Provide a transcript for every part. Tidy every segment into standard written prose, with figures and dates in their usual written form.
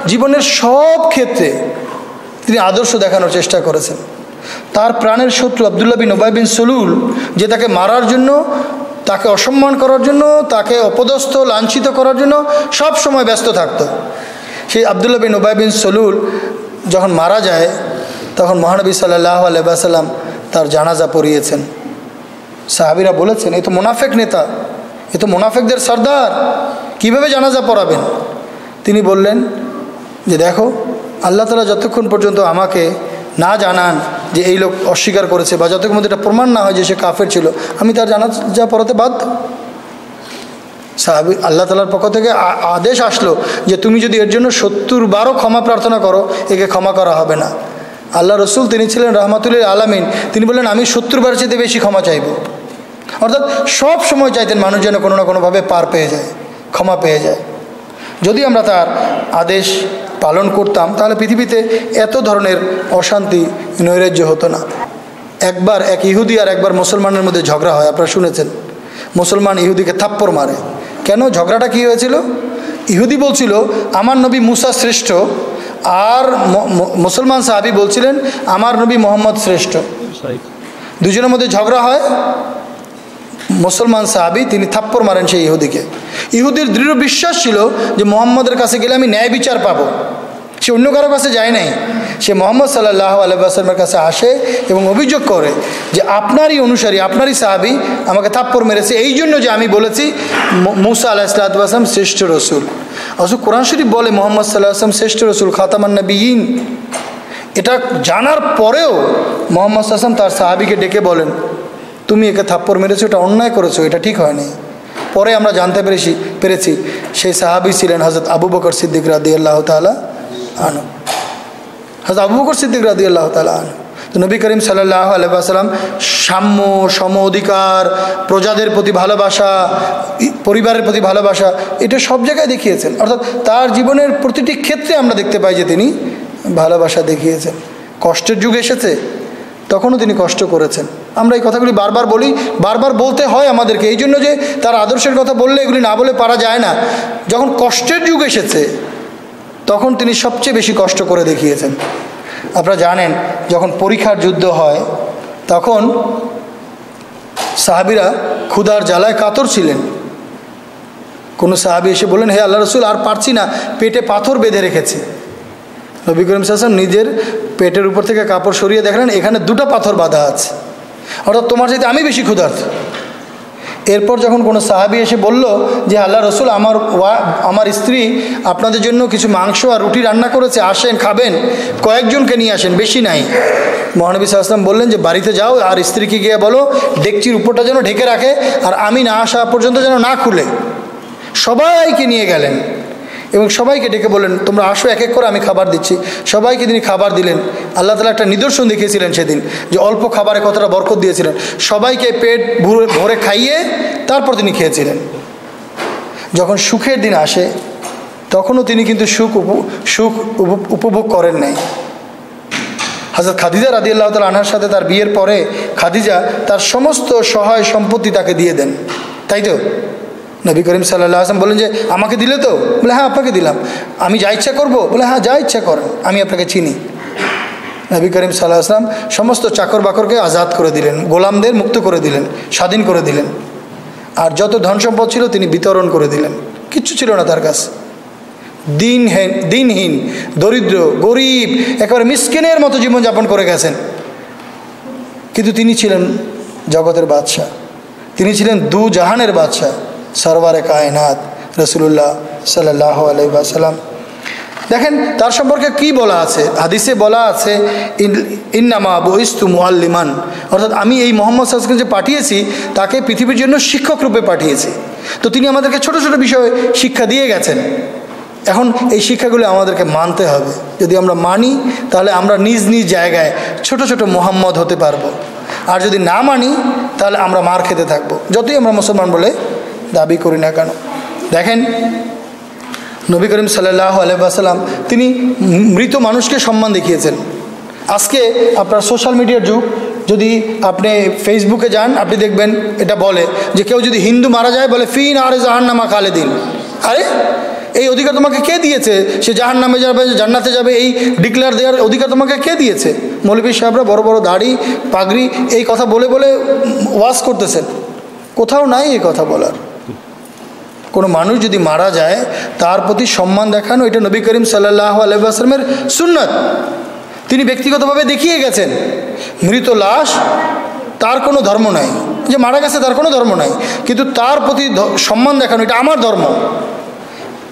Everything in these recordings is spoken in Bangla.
জীবনের সব ক্ষেত্রে তিনি আদর্শ দেখানোর চেষ্টা করেছেন। তার প্রাণের শত্রু আব্দুল্লাহ বিন উবাই বিন সলুল, যে তাকে মারার জন্য, তাকে অসম্মান করার জন্য, তাকে অপদস্থ লাঞ্ছিত করার জন্য সব সময় ব্যস্ত থাকত, সেই আব্দুল্লাহ বিন উবাই বিন সলুল যখন মারা যায় তখন মহানবী সাল্লাল্লাহু আলাইহি ওয়াসাল্লাম তার জানাজা পড়িয়েছেন। সাহাবীরা বলেছেন, এ তো মুনাফিক নেতা, এ তো মুনাফিকদের সর্দার, কিভাবে জানাজা পড়াবেন? তিনি বললেন যে দেখো, আল্লাহ তাআলা যতক্ষণ পর্যন্ত আমাকে না জানান যে এই লোক অস্বীকার করেছে, বা যতক্ষণ মধ্যে এটা প্রমাণ না হয় যে সে কাফের ছিল, আমি তার জানাজা পড়াতে বাধ্য। সাহাবী, আল্লাহ তাআলার পক্ষ থেকে আদেশ আসলো যে তুমি যদি এর জন্য 70 বারও ক্ষমা প্রার্থনা করো, একে ক্ষমা করা হবে না। আল্লাহ রসুল, তিনি ছিলেন রাহমাতুল আলামিন, তিনি বললেন আমি 70 বার চাইতে বেশি ক্ষমা চাইব। অর্থাৎ সব সময় চাইতেন মানুষ যেন কোনো না কোনোভাবে পার পেয়ে যায়, ক্ষমা পেয়ে যায়। যদি আমরা তার আদেশ পালন করতাম তাহলে পৃথিবীতে এত ধরনের অশান্তি নৈরাজ্য হতো না। একবার এক ইহুদি আর একবার মুসলমানের মধ্যে ঝগড়া হয়, আপনারা শুনেছেন। মুসলমান ইহুদিকে থাপ্পড় মারে। কেন? ঝগড়াটা কী হয়েছিল? ইহুদি বলছিল আমার নবী মুসা শ্রেষ্ঠ, আর মুসলমান সাহাবী বলছিলেন আমার নবী মোহাম্মদ শ্রেষ্ঠ। দুজনের মধ্যে ঝগড়া হয়। মুসলমান সাহাবী তিনি থাপ্পড় মারেন সেই ইহুদিকে। ইহুদির দৃঢ় বিশ্বাস ছিল যে মোহাম্মদের কাছে গেলে আমি ন্যায় বিচার পাবো। সে অন্য কারো কাছে যায় নাই, সে মোহাম্মদ সাল্লাল্লাহু আলাইহি ওয়াসাল্লামের কাছে আসে এবং অভিযোগ করে যে আপনারই অনুসারী, আপনারই সাহাবী আমাকে থাপ্পড় মেরেছে এই জন্য যে আমি বলেছি মুসা আলাইহিস সালাতু ওয়াস সালাম শ্রেষ্ঠ রসুল। অথচ কোরআন শরীফ বলে মুহাম্মদ সাল্লাল্লাহু আলাইহি ওয়াসাল্লাম শ্রেষ্ঠ রসুল, খাতামান নবিয়্যিন। এটা জানার পরেও মুহাম্মদ সাল্লাল্লাহু আলাইহি ওয়াসাল্লাম তার সাহাবীকে ডেকে বলেন তুমি একে থাপ্পড় মেরেছো, এটা অন্যায় করেছো, এটা ঠিক হয়নি। পরে আমরা জানতে পেরেছি সেই সাহাবী ছিলেন হযরত আবু বকর সিদ্দিক রাদিয়াল্লাহু তাআলা আনহু। হযরত আবু বকর সিদ্দিক রাদিয়াল্লাহু তাআলা আনহু। তো নবী করিম সাল্লাল্লাহু আলাইহি ওয়াসাল্লাম সাম্য, সম অধিকার, প্রজাদের প্রতি ভালোবাসা, পরিবারের প্রতি ভালোবাসা, এটা সব জায়গায় দেখিয়েছেন। অর্থাৎ তার জীবনের প্রতিটি ক্ষেত্রে আমরা দেখতে পাই যে তিনি ভালোবাসা দেখিয়েছেন। কষ্টের যুগ এসেছে, তখনও তিনি কষ্ট করেছেন। আমরা এই কথাগুলি বারবার বলি, বারবার বলতে হয় আমাদেরকে, এই জন্য যে তার আদর্শের কথা বললে এগুলি না বলে পারা যায় না। যখন কষ্টের যুগ এসেছে তখন তিনি সবচেয়ে বেশি কষ্ট করে দেখিয়েছেন। আপনারা জানেন যখন পরীক্ষার যুদ্ধ হয় তখন সাহাবীরা ক্ষুধার জ্বালায় কাতর ছিলেন। কোনো সাহাবী এসে বললেন হে আল্লাহ রসুল, আর পারছি না, পেটে পাথর বেঁধে রেখেছি। নবী করিম সাল্লাল্লাহু আলাইহি ওয়াসাল্লাম নিজের পেটের উপর থেকে কাপড় সরিয়ে দেখলেন এখানে 2টা পাথর বাঁধা আছে, অর্থাৎ তোমার চাইতে আমি বেশি ক্ষুধার্ত। এরপর যখন কোনো সাহাবী এসে বলল যে আল্লাহ রসুল, আমার স্ত্রী আপনাদের জন্য কিছু মাংস আর রুটি রান্না করেছে, আসেন খাবেন, কয়েকজনকে নিয়ে আসেন, বেশি নাই। মহানবী সাল্লাল্লাহু আলাইহি ওয়াসাল্লাম বললেন যে বাড়িতে যাও আর স্ত্রীকে গিয়ে বলো ডেকচির উপরটা যেন ঢেকে রাখে, আর আমি না আসা পর্যন্ত যেন না খুলে। সবাইকে নিয়ে গেলেন এবং সবাইকে ডেকে বললেন তোমরা আসো, এক এক করে আমি খাবার দিচ্ছি। সবাইকে তিনি খাবার দিলেন। আল্লাহ তাআলা একটা নিদর্শন দেখিয়েছিলেন সেদিন, যে অল্প খাবারে কতটা বরকত দিয়েছিলেন। সবাইকে পেট ভরে খাইয়ে তারপর তিনি খেয়েছিলেন। যখন সুখের দিন আসে তখনও তিনি কিন্তু সুখ উপভোগ করেন নাই। হযরত খাদিজা রাদিয়াল্লাহু তাআলা আনহার সাথে তার বিয়ের পরে খাদিজা তার সমস্ত সহায় সম্পত্তি তাকে দিয়ে দেন, তাই তো? নবী করিম সাল্লাল্লাহু আলাইহি ওয়াসাল্লাম বলেন যে আমাকে দিলে তো? বলে হ্যাঁ আপনাকে দিলাম। আমি যা ইচ্ছা করবো? বলে হ্যাঁ যা ইচ্ছা করেন, আমি আপনাকে চিনি। নবী করিম সাল্লাল্লাহু আলাইহি ওয়াসাল্লাম সমস্ত চাকর বাকরকে আজাদ করে দিলেন, গোলামদের মুক্ত করে দিলেন, স্বাধীন করে দিলেন। আর যত ধন সম্পদ ছিল তিনি বিতরণ করে দিলেন, কিচ্ছু ছিল না তার কাছে। দিনহীন, দরিদ্র, গরিব, একেবারে মিসকিনের মতো জীবনযাপন করে গেছেন। কিন্তু তিনি ছিলেন জগতের বাদশাহ, তিনি ছিলেন দু জাহানের বাদশাহ, সরওয়ারে কায়নাত রাসূলুল্লাহ সাল্লাল্লাহু আলাইহি ওয়াসাল্লাম। দেখেন তার সম্পর্কে কি বলা আছে, হাদিসে বলা আছে ইন্নামা বুইস্তু মুআল্লিমান, অর্থাৎ আমি এই মুহাম্মদ সাল্লাল্লাহু আলাইহি ওয়াসাল্লামকে যে পাঠিয়েছি তাকে পৃথিবীর জন্য শিক্ষক রূপে পাঠিয়েছি। তো তিনি আমাদেরকে ছোট ছোট বিষয়ে শিক্ষা দিয়ে গেছেন। এখন এই শিক্ষাগুলো আমাদেরকে মানতে হবে। যদি আমরা মানি তাহলে আমরা নিজ নিজ জায়গায় ছোট ছোট মুহাম্মদ হতে পারবো, আর যদি না মানি তাহলে আমরা মার খেতে থাকবো, যতই আমরা মুসলমান বলে দাবি করি না কেন। দেখেন নবী করিম সাল্লাল্লাহু আলাইহি ওয়াসাল্লাম তিনি মৃত মানুষকে সম্মান দেখিয়েছেন। আজকে আপনার সোশ্যাল মিডিয়ার যুগ, যদি আপনি ফেসবুকে যান আপনি দেখবেন এটা বলে যে কেউ যদি হিন্দু মারা যায় বলে ফি নারে জাহান্নামা খালিদিন। আরে এই অধিকার তোমাকে কে দিয়েছে? সে জাহান্নামে যাবে, জান্নাতে যাবে, এই ডিক্লেয়ার দেওয়ার অধিকার তোমাকে কে দিয়েছে? মৌলভী সাহেবরা বড় বড় দাড়ি পাগড়ি এই কথা বলে বলে ওয়াজ করতেছেন, কোথাও নাই এই কথা বলার। কোনো মানুষ যদি মারা যায় তার প্রতি সম্মান দেখানো, এটা নবী করিম সাল্লাল্লাহু আলাইহি ওয়াসাল্লামের সুন্নাত। তিনি ব্যক্তিগতভাবে দেখিয়ে গেছেন। মৃত লাশ তার কোনো ধর্ম নাই, যে মারা গেছে তার কোনো ধর্ম নাই, কিন্তু তার প্রতি সম্মান দেখানো এটা আমার ধর্ম।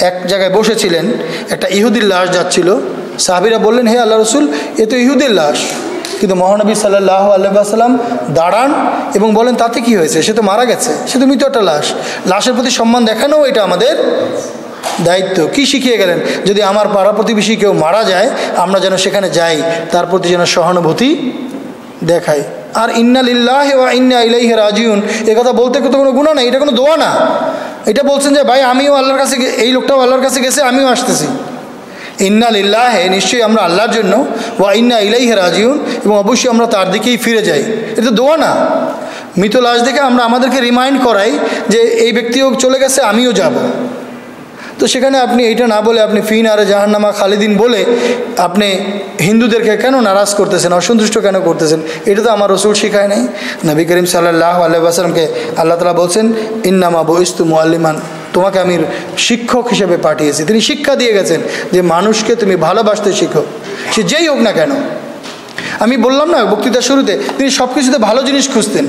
এক জায়গায় বসেছিলেন, একটা ইহুদির লাশ যাচ্ছিল, সাহাবীরা বললেন, হে আল্লাহ রসুল, এ তো ইহুদির লাশ। কিন্তু মহানবী সাল্লাল্লাহু আলাইহি ওয়াসাল্লাম দাঁড়ান এবং বলেন, তাতে কি হয়েছে? সে তো মারা গেছে, সে তো মৃত একটা লাশ। লাশের প্রতি সম্মান দেখানো এটা আমাদের দায়িত্ব। কি শিখিয়ে গেলেন? যদি আমার পাড়া প্রতিবেশী কেউ মারা যায়, আমরা যেন সেখানে যাই, তার প্রতি যেন সহানুভূতি দেখাই। আর ইন্না লিল্লাহি ওয়া ইন্না ইলাইহি রাজিউন এ কথা বলতে তো কোনো গুনাহ নেই, এটা কোনো দোয়া না। এটা বলছেন যে ভাই আমিও আল্লাহর কাছে, এই লোকটাও আল্লাহর কাছে গেছে, আমিও আসতেছি। ইন্না লিল্লাহি, নিশ্চয়ই আমরা আল্লাহর জন্য, ওয়া ইন্না ইলাইহি রাজিউন, এবং অবশ্যই আমরা তার দিকেই ফিরে যাই। এটা দোয়া না। মৃত লাশ দেখে আমরা আমাদেরকে রিমাইন্ড করাই যে এই ব্যক্তিও চলে গেছে, আমিও যাব। তো সেখানে আপনি এইটা না বলে আপনি ফি নারে জাহান্নামা খালিদিন বলে আপনি হিন্দুদেরকে কেন নারাজ করতেছেন, অসন্তুষ্ট কেন করতেছেন? এটা তো আমার রসুল শিখায় নাই। নবী করিম সাল্লাল্লাহু আলাইহি ওয়াসাল্লামকে আল্লাহ তাআলা বলছেন, ইন্নামা বুইস্তু মুআল্লিমান, তোমাকে আমি শিক্ষক হিসেবে পাঠিয়েছি। তিনি শিক্ষা দিয়ে গেছেন যে মানুষকে তুমি ভালোবাসতে শিখো, সে যেই হোক না কেন। আমি বললাম না বক্তৃতার শুরুতে, তিনি সব কিছুতে ভালো জিনিস খুঁজতেন।